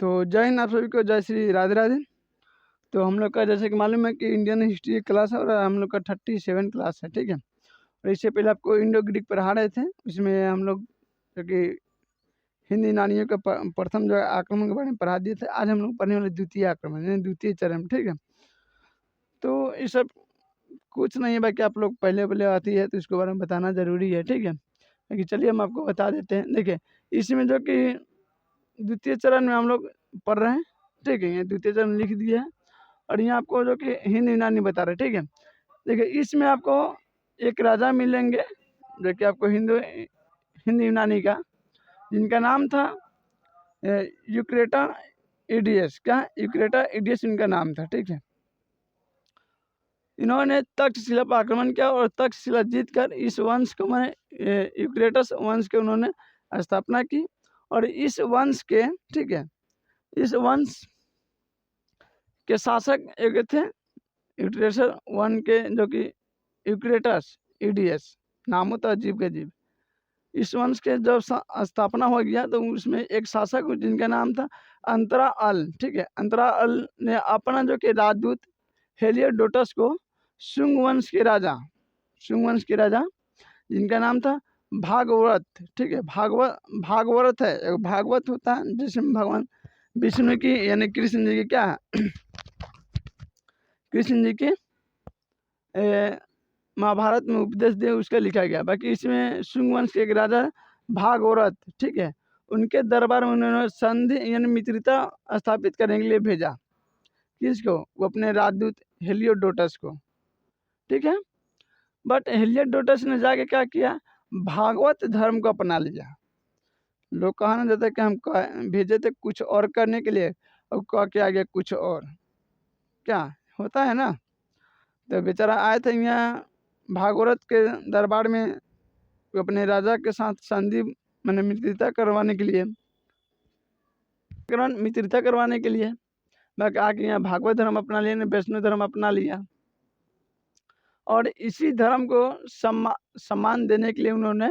तो जय हिंद आप सभी को, जय श्री राधे राधे। तो हम लोग का जैसे कि मालूम है कि इंडियन हिस्ट्री क्लास है और हम लोग का 37 क्लास है, ठीक है। और इससे पहले आपको इंडो ग्रीक पढ़ा रहे थे, उसमें हम लोग जो कि हिंद यूनानियों का प्रथम जो आक्रमण के बारे में पढ़ा दिए थे। आज हम लोग पढ़ने वाले द्वितीय आक्रमण यानी द्वितीय चरण, ठीक है। तो ये सब कुछ नहीं है, बाकी आप लोग पहले पहले आती है तो इसके बारे में बताना ज़रूरी है, ठीक है। लेकिन चलिए हम आपको बता देते हैं। देखिए इसमें जो कि द्वितीय चरण में हम लोग पढ़ रहे हैं, ठीक है। ये द्वितीय चरण लिख दिया है और यहाँ आपको जो कि हिंद यूनानी बता रहे हैं, ठीक है। देखिए इसमें आपको एक राजा मिलेंगे जो कि आपको हिंद यूनानी का, जिनका नाम था यूक्रेटा ईडियस। क्या यूक्रेटा ईडियस इनका नाम था, ठीक है। इन्होंने तक्षशिला पर आक्रमण किया और तक्षशिला जीतकर इस वंश को मैंने यूक्रेटस वंश के उन्होंने स्थापना की। और इस वंश के, ठीक है, इस वंश के शासक एक थे यूक्रेटस वन के, जो कि यूक्रेटस ईडियस, नाम होता है अजीब के अजीब। इस वंश के जब स्थापना हो गया तो उसमें एक शासक जिनका नाम था अंतरा अल, ठीक है। अंतरा अल ने अपना जो कि राजदूत हेलियोडोटस को शुंग वंश के राजा जिनका नाम था भागवत, ठीक है। भागवत है, एक भागवत होता है जिसमें भगवान विष्णु की यानी कृष्ण जी की क्या है कृष्ण जी की महाभारत में उपदेश दे उसका लिखा गया। बाकी इसमें शुंग वंश के एक राजा भागवत, ठीक है, उनके दरबार में उन्होंने संधि यानी मित्रता स्थापित करने के लिए भेजा। किसको? वो अपने राजदूत हेलियोडोटस को, ठीक है। बट हेलियोडोटस ने जाके क्या किया, भागवत धर्म को अपना लिया। लोग कहना जाता है कि हम भेजे थे कुछ और करने के लिए और कह के आ गया कुछ और, क्या होता है ना। तो बेचारा आए थे यहाँ भागवत के दरबार में अपने राजा के साथ संधि मैंने मित्रता करवाने के लिए बाकी आके यहाँ भागवत धर्म अपना लिया, वैष्णव धर्म अपना लिया। और इसी धर्म को सम्मान देने के लिए उन्होंने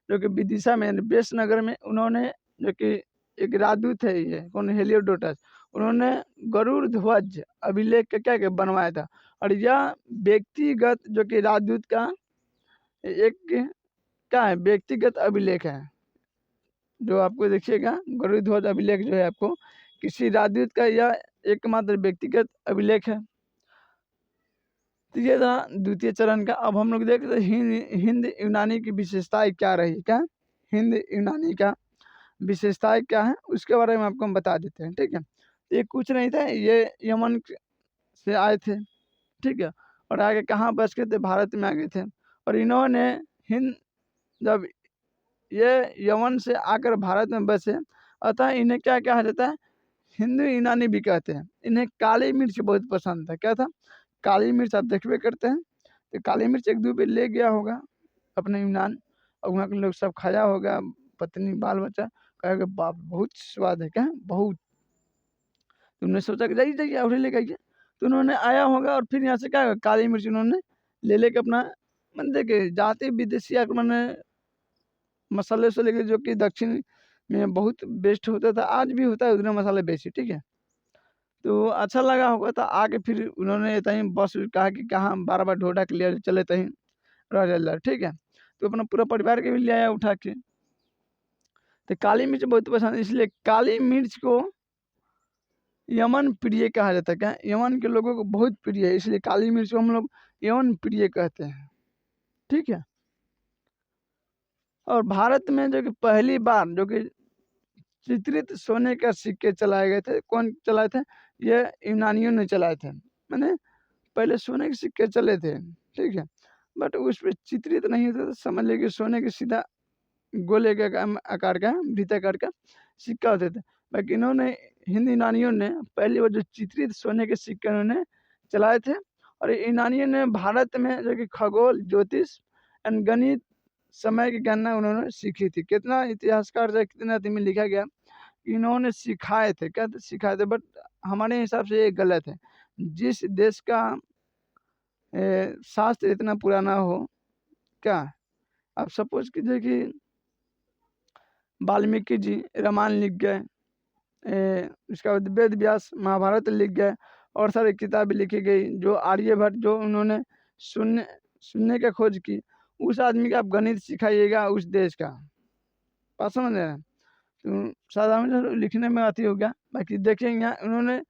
जो कि विदिशा में बेसनगर में उन्होंने जो कि एक राजदूत है ये कौन हेलियोडोटस, उन्होंने गरुड़ ध्वज अभिलेख का क्या बनवाया था। और यह व्यक्तिगत जो कि राजदूत का एक क्या है व्यक्तिगत अभिलेख है, जो आपको देखिएगा गरुड़ ध्वज अभिलेख जो है आपको किसी राजदूत का यह एकमात्र व्यक्तिगत अभिलेख है। तो ये था द्वितीय चरण का। अब हम लोग देखते हैं हिंद यूनानी की विशेषताएं क्या रही, क्या हिंद यूनानी का विशेषताएं क्या है उसके बारे में आपको हम बता देते हैं, ठीक है। तो ये कुछ नहीं था, ये यमन से आए थे, ठीक है। और आगे कहाँ बस के थे, भारत में आ गए थे। और इन्होंने जब ये यमन से आकर भारत में बसे, अतः इन्हें क्या कहा जाता है, हिंदू यूनानी भी कहते हैं। इन्हें काली मिर्च बहुत पसंद था। क्या था? काली मिर्च। आप देखबे करते हैं तो काली मिर्च एक दो पे ले गया होगा अपने यूनान और वहाँ के लोग सब खाया होगा, पत्नी बाल बच्चा कहेगा बाप बहुत स्वाद है, क्या बहुत। तुमने सोचा कि जाइए जाइए और लेके आइए, तो उन्होंने आया होगा और फिर यहाँ से क्या काली मिर्च उन्होंने ले लेके अपना मन देखे जाते विदेशी आक्रमण मसाले से लेके जो कि दक्षिण में बहुत बेस्ट होता था, आज भी होता है उतने मसाले बेस्ट, ठीक है। तो अच्छा लगा होगा तो आके फिर उन्होंने तहीं बस कहा कि कहाँ बार बार ढोढा के लिए चले तहीं रह, ठीक है। तो अपना पूरा परिवार के भी ले आया उठा के। तो काली मिर्च बहुत पसंद, इसलिए काली मिर्च को यमन प्रिय कहा जाता है। क्या यमन के लोगों को बहुत प्रिय है, इसलिए काली मिर्च को हम लोग यमन प्रिय कहते हैं, ठीक है। और भारत में जो कि पहली बार जो कि चित्रित सोने के सिक्के चलाए गए थे, कौन चलाए थे? ये यूनानियों ने चलाए थे। मैंने पहले सोने के सिक्के चले थे, ठीक है, बट उस पर चित्रित नहीं होता था। समझ लीजिए सोने के सीधा गोले के आकार का वृत्ताकार का सिक्का होते थे। बाकी इन्होंने हिंद यूनानियों ने पहली बार जो चित्रित सोने के सिक्के उन्होंने चलाए थे। और यूनानियों ने भारत में जो कि खगोल, ज्योतिष एंड गणित समय की गणना उन्होंने सीखी थी। कितना इतिहासकार से कितना में लिखा गया इन्होंने सिखाए थे, क्या सिखाए थे, बट हमारे हिसाब से ये गलत है। जिस देश का शास्त्र इतना पुराना हो, क्या आप सपोज कीजिए कि वाल्मीकि जी रामायण लिख गए, इसका बाद वेद व्यास महाभारत लिख गए और सारी किताबें लिखी गई। जो आर्यभट्ट जो उन्होंने शून्य शून्य का खोज की, उस आदमी का आप गणित सिखाइएगा उस देश का, बात समझ रहे हैं। तो साधारण लिखने में आती हो गया। बाकी देखेंगे यहाँ उन्होंने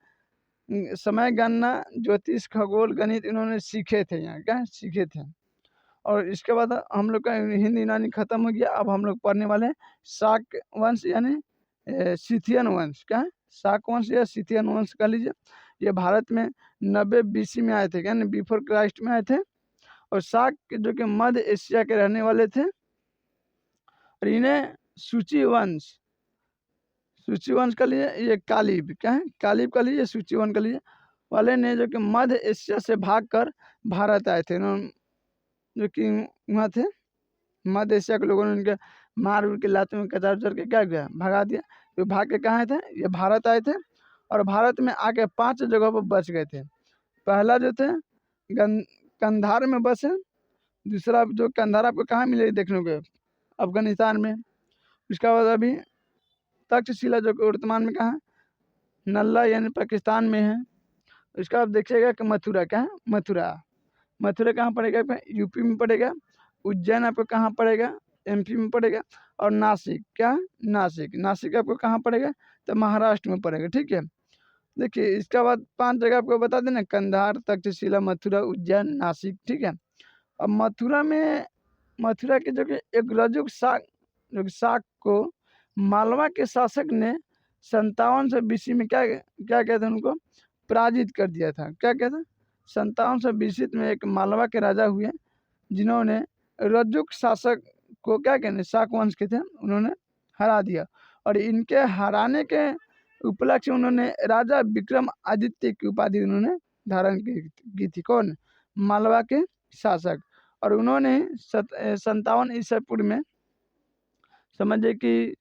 समय गणना, ज्योतिष, खगोल, गणित इन्होंने सीखे थे, यहाँ क्या सीखे थे। और इसके बाद हम लोग का हिंदी यूनानी खत्म हो गया। अब हम लोग पढ़ने वाले हैं शाक वंश यानी सिथियन वंश। क्या है? शाक वंश या सिथियन वंश कह लीजिए। ये भारत में 90 BC में आए थे, यानी बिफोर क्राइस्ट में आए थे। और शाक जो कि मध्य एशिया के रहने वाले थे। और इन्हें सूची वंश का लिए ये कालिब, क्या है? कालिब का लिए सूची वंश का लिए वाले ने जो कि मध्य एशिया से भागकर भारत आए थे। इन्होंने जो कि वहाँ थे मध्य एशिया के लोगों ने उनके मार उड़ के लात में कचार उचर के क्या किया, भगा दिया। तो भाग के कहाँ थे? ये भारत आए थे। और भारत में आके 5 जगह पर बच गए थे। पहला जो थे कंधार में बसे। दूसरा जो कंधार आपको कहाँ मिलेगी देखने को? अफगानिस्तान में। उसके बाद अभी तक्षशिला जो कि वर्तमान में कहाँ? नल्ला यानी पाकिस्तान में है। उसका आप देखिएगा कि मथुरा, क्या है? मथुरा कहाँ पड़ेगा? यूपी में पड़ेगा। उज्जैन आपको कहाँ पड़ेगा? MP में पड़ेगा। और नासिक, क्या? नासिक आपको कहाँ पड़ेगा? तो महाराष्ट्र में पड़ेगा। ठीक है, देखिए इसके बाद 5 जगह आपको बता देना, कंधार, तक्षशिला, मथुरा, उज्जैन, नासिक। ठीक है। अब मथुरा के जो कि एक रजुक शाक को मालवा के शासक ने 5700 BC में क्या कहते हैं उनको पराजित कर दिया था। क्या कहते हैं? 5700 BC में एक मालवा के राजा हुए जिन्होंने रजुक शासक को क्या कहते शाक वंश के थे, उन्होंने हरा दिया। और इनके हराने के उपलक्ष्य उन्होंने राजा विक्रमादित्य की उपाधि उन्होंने धारण की थी। कौन? मालवा के शासक। और उन्होंने 57 ईसा पूर्व में समझिए कि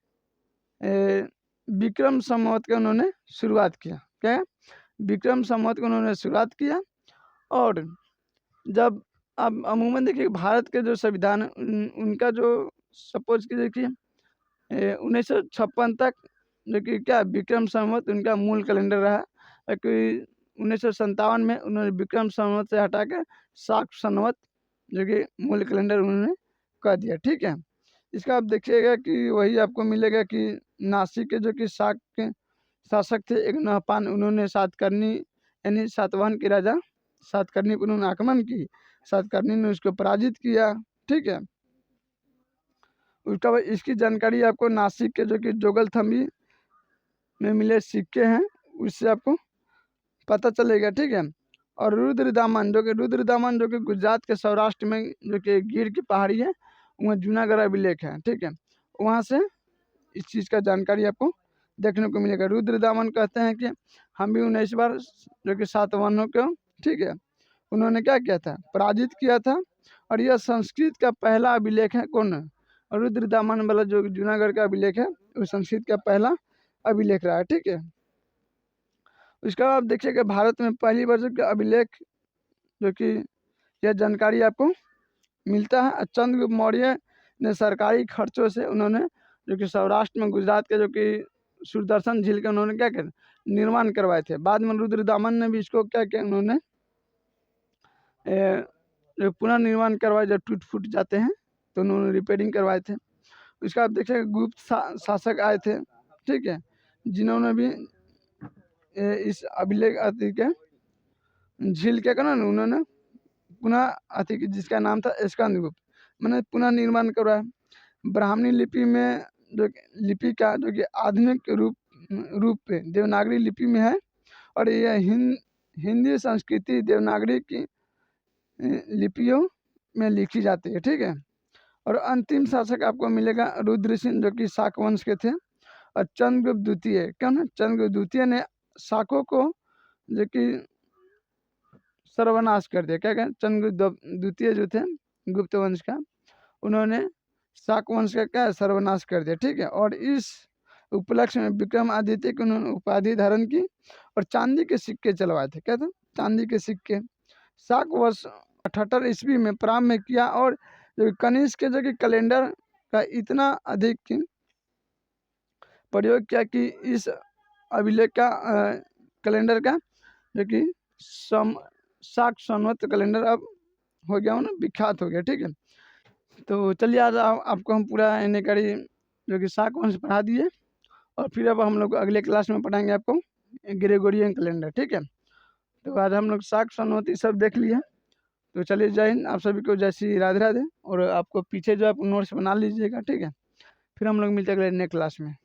विक्रम संवत का उन्होंने शुरुआत किया। क्या? विक्रम संवत को उन्होंने शुरुआत किया। और जब अब अमूमन देखिए भारत के जो संविधान उनका जो सपोज कीजिए कि 1956 तक जो कि क्या विक्रम संवत उनका मूल कैलेंडर रहा। कि 1957 में उन्होंने विक्रम संवत से हटा के शाक संवत जो कि मूल कैलेंडर उन्होंने कर दिया। ठीक है, इसका आप देखिएगा कि वही आपको मिलेगा कि नासिक के जो कि शाक के शासक थे एक नहपान, उन्होंने सातकर्णी यानी सातवाहन के राजा सातकर्णी पर उन्होंने आक्रमण की। सातकर्णी ने उसको पराजित किया। ठीक है, उसका बाद इसकी जानकारी आपको नासिक के जो कि जोगलथम्बी में मिले सिक्के हैं उससे आपको पता चलेगा। ठीक है, और रुद्रदामन जो कि गुजरात के सौराष्ट्र में जो कि गिर की पहाड़ी है, वहाँ जूनागढ़ अभिलेख है। ठीक है, वहाँ से इस चीज़ का जानकारी आपको देखने को मिलेगा। रुद्रदामन कहते हैं कि हम भी 19 बार जो कि सातवाहनों को, ठीक है, उन्होंने क्या किया था? पराजित किया था। और यह संस्कृत का पहला अभिलेख है। कौन? रुद्रदामन वाला जो जूनागढ़ का अभिलेख है वो संस्कृत का पहला अभिलेख रहा है। ठीक है, उसका आप देखिएगा भारत में पहली बार का अभिलेख जो कि यह जानकारी आपको मिलता है। चंद्रगुप्त मौर्य ने सरकारी खर्चों से उन्होंने जो कि सौराष्ट्र में गुजरात के जो कि सुदर्शन झील के उन्होंने क्या किया? निर्माण करवाए थे। बाद में रुद्रदामन ने भी इसको क्या किया? उन्होंने जो पुनर्निर्माण करवाए, जब टूट फूट जाते हैं तो उन्होंने रिपेयरिंग करवाए थे। इसका आप देखिएगा गुप्त शासक आए थे। ठीक है, जिन्होंने भी इस अभिलेख अति के झील के करना उन्होंने पुनः अति जिसका नाम था स्कंदगुप्त, मैंने पुनः निर्माण करवाया। ब्राह्मणी लिपि में जो लिपि का जो कि आधुनिक रूप पे देवनागरी लिपि में है। और यह हिंदी संस्कृति देवनागरी की लिपियों में लिखी जाती है। ठीक है, और अंतिम शासक आपको मिलेगा रुद्र सिंह जो कि शाक वंश के थे। और चंद्रगुप्त द्वितीय, क्यों ना? चंद्रगुप्त द्वितीय ने शाकों को जो कि सर्वनाश कर दिया। क्या कहें? चंद्रगुप्त द्वितीय जो थे गुप्त वंश का, उन्होंने शाक वंश का क्या सर्वनाश कर दिया। ठीक है, और इस उपलक्ष्य में विक्रमादित्य की उन्होंने उपाधि धारण की और चांदी के सिक्के चलवाए थे। क्या था? चांदी के सिक्के। शाक वर्ष 78 ईस्वी में प्रारंभ में किया। और जो कनिष्क के जो कि कैलेंडर का इतना अधिक प्रयोग किया कि इस अभिलेख का कैलेंडर का जो कि शाक संवत कैलेंडर अब हो गया ना, विख्यात हो गया। ठीक है, तो चलिए आज आपको हम पूरा एनेकारी जो कि शाक वंश पढ़ा दिए, और फिर अब हम लोग अगले क्लास में पढ़ाएंगे आपको ग्रेगोरियन कैलेंडर। ठीक है, तो आज हम लोग शाक संवत ये सब देख लिए। तो चलिए जय हिंद, आप सभी को जय श्री राधे राधे। और आपको पीछे जो आप नोट्स बना लीजिएगा। ठीक है, फिर हम लोग मिलते हैं अगले नेक्स्ट क्लास में।